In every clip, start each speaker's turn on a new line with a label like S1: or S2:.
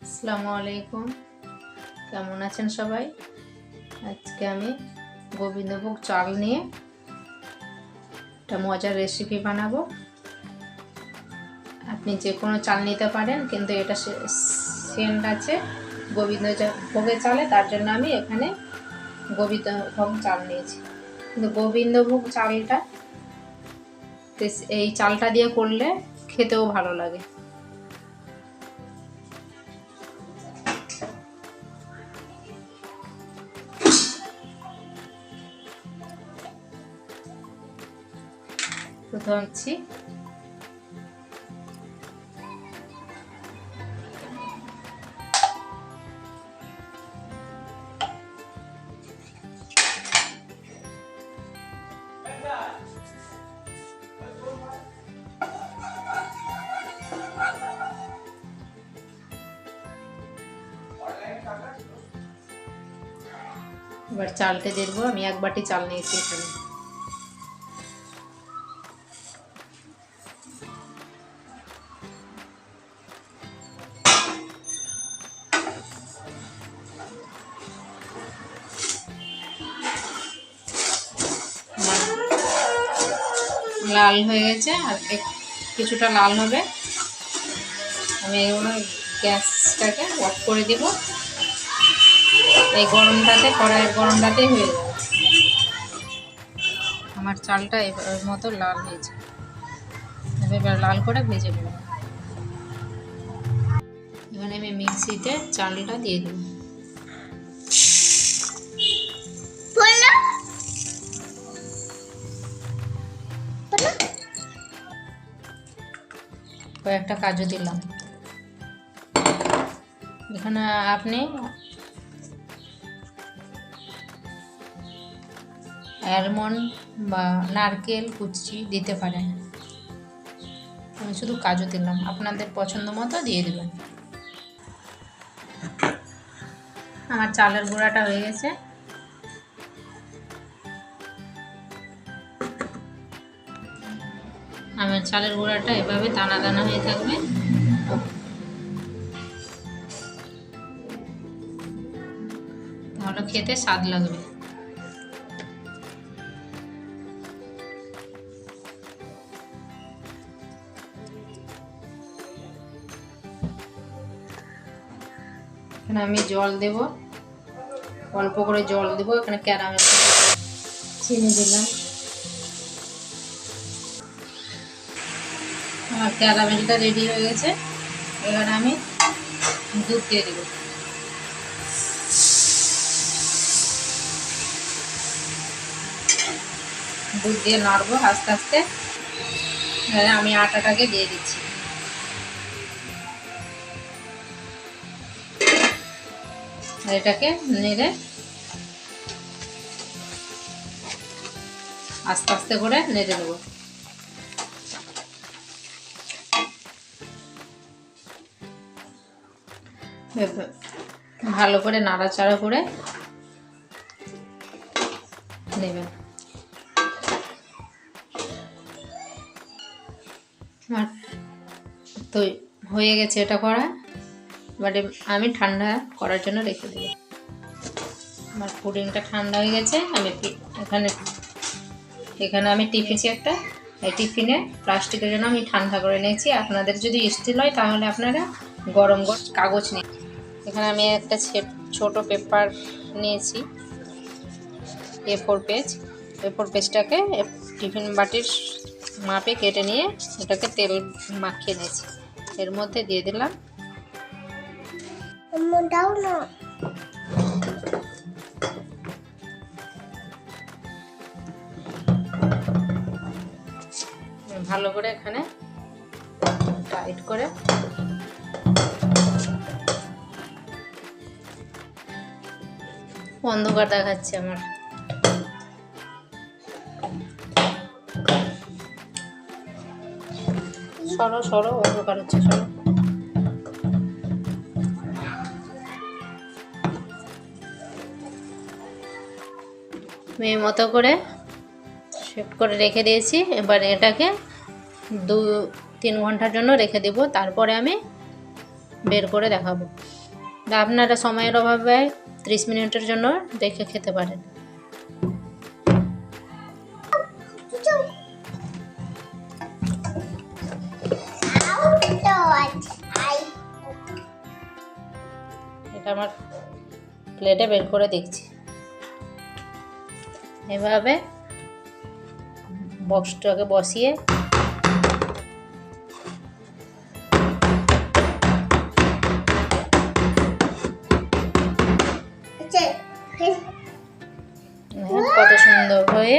S1: আসসালামু আলাইকুম, কেমন আছেন সবাই? আজকে আমি গোবিন্দভোগ চাল নিয়ে একটা মজার রেসিপি বানাবো। আপনি যে কোনো চাল নিতে পারেন, কিন্তু এটা সেন্ট আছে গোবিন্দভোগের চালে, তার জন্য আমি এখানে গোবিন্দভোগ চাল নিয়েছি। কিন্তু গোবিন্দভোগ চালটা এই চালটা দিয়ে করলে খেতেও ভালো লাগে। প্রথমে হচ্ছি এবার চালটা দিয়ে দেবো। আমি 1 বাটি চাল নিয়েছি এখানে। লাল হয়ে গেছে, আর কিছুটা লাল হবে। আমি গ্যাসটাকে অফ করে দেব। এই গরমটাতে, কড়াইয়ের গরমটাতেই হয়ে যাবে। আমার চালটা এর মতো লাল হয়েছে। এবার লাল করে ভেজে নেব। এখানে আমি মিক্সিতে চালটা দিয়ে দেব। কয়েকটা কাজু দিলাম। এখানে আপনি অ্যালমন্ড বা নারকেল কুচি দিতে পারেন। আমি শুধু কাজু দিলাম, আপনাদের পছন্দ মতো দিয়ে দেবেন। আমার চালের গুঁড়াটা হয়ে গেছে। আমার চালের গুঁড়াটা এভাবে দানা দানা হয়ে থাকবে। তাহলে খেতে স্বাদ লাগবে। এখানে আমি জল দেব, অল্প করে জল দেব। এখানে ক্যারামেল চিনি দিলাম। আমার ক্যারামেলটা রেডি হয়ে গেছে। এবার আমি দুধ দিয়ে দেব। দুধ দিয়ে নাড়বো আস্তে আস্তে। আমি আটাটাকে দিয়ে দিচ্ছি। এটাকে নেড়ে আস্তে আস্তে করে নেড়ে দেবো। ভালো করে নাড়াচাড়া করে নেবেন। আমার তো হয়ে গেছে এটা করা। এবারে আমি ঠান্ডা করার জন্য রেখে দেব। আমার পুডিংটা ঠান্ডা হয়ে গেছে। আমি এখানে আমি টিফিনছি একটা। এই টিফিনে প্লাস্টিকের জন্য আমি ঠান্ডা করে নিয়েছি। আপনাদের যদি স্টিল হয় তাহলে আপনারা গরম কাগজ নিন। এখানে আমি একটা ছোট পেপার নিয়েছি, A4 পেজ। A4 পেজটাকে টিফিন বাটির মাপে কেটে নিয়ে এটাকে তেল মাখিয়ে নিয়েছি। এর মধ্যে দিয়ে দিলাম। ভালো করে এখানে টাইট করে অন্ধকার দেখাচ্ছে আমার। সরো সরো, অন্ধকার হচ্ছে, সরো। মেয়ে মতো করে সেট করে রেখে দিয়েছি। এবার এটাকে 2-3 ঘন্টার জন্য রেখে দেব। তারপরে আমি বের করে দেখাবো। আপনারা সময়ের অভাবে 30 মিনিটের জন্য দেখে খেতে পারেন। এটা আমার প্লেটে বের করে দেখছি। এভাবে বক্সটাকে বসিয়ে কত সুন্দর হয়ে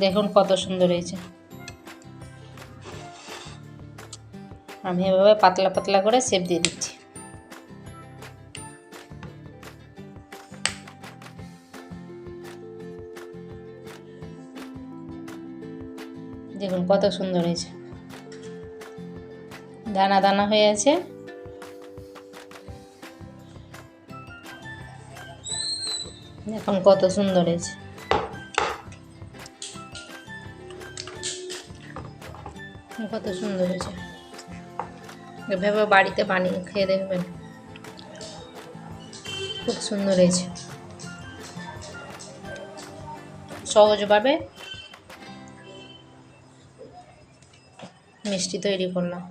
S1: দেখুন কত সুন্দর হয়েছে। আমি এভাবে পাতলা পাতলা করে শেপ দিয়ে দিচ্ছি। দেখুন কত সুন্দর হয়েছে, দানা দানা হয়ে আছে। দেখুন কত সুন্দর হয়েছে। কত সুন্দর হয়েছে, এভাবে বাড়িতে বানিয়ে খেয়ে দেখবেন, খুব সুন্দর হয়েছে। সহজভাবে মিষ্টি তৈরি করলাম।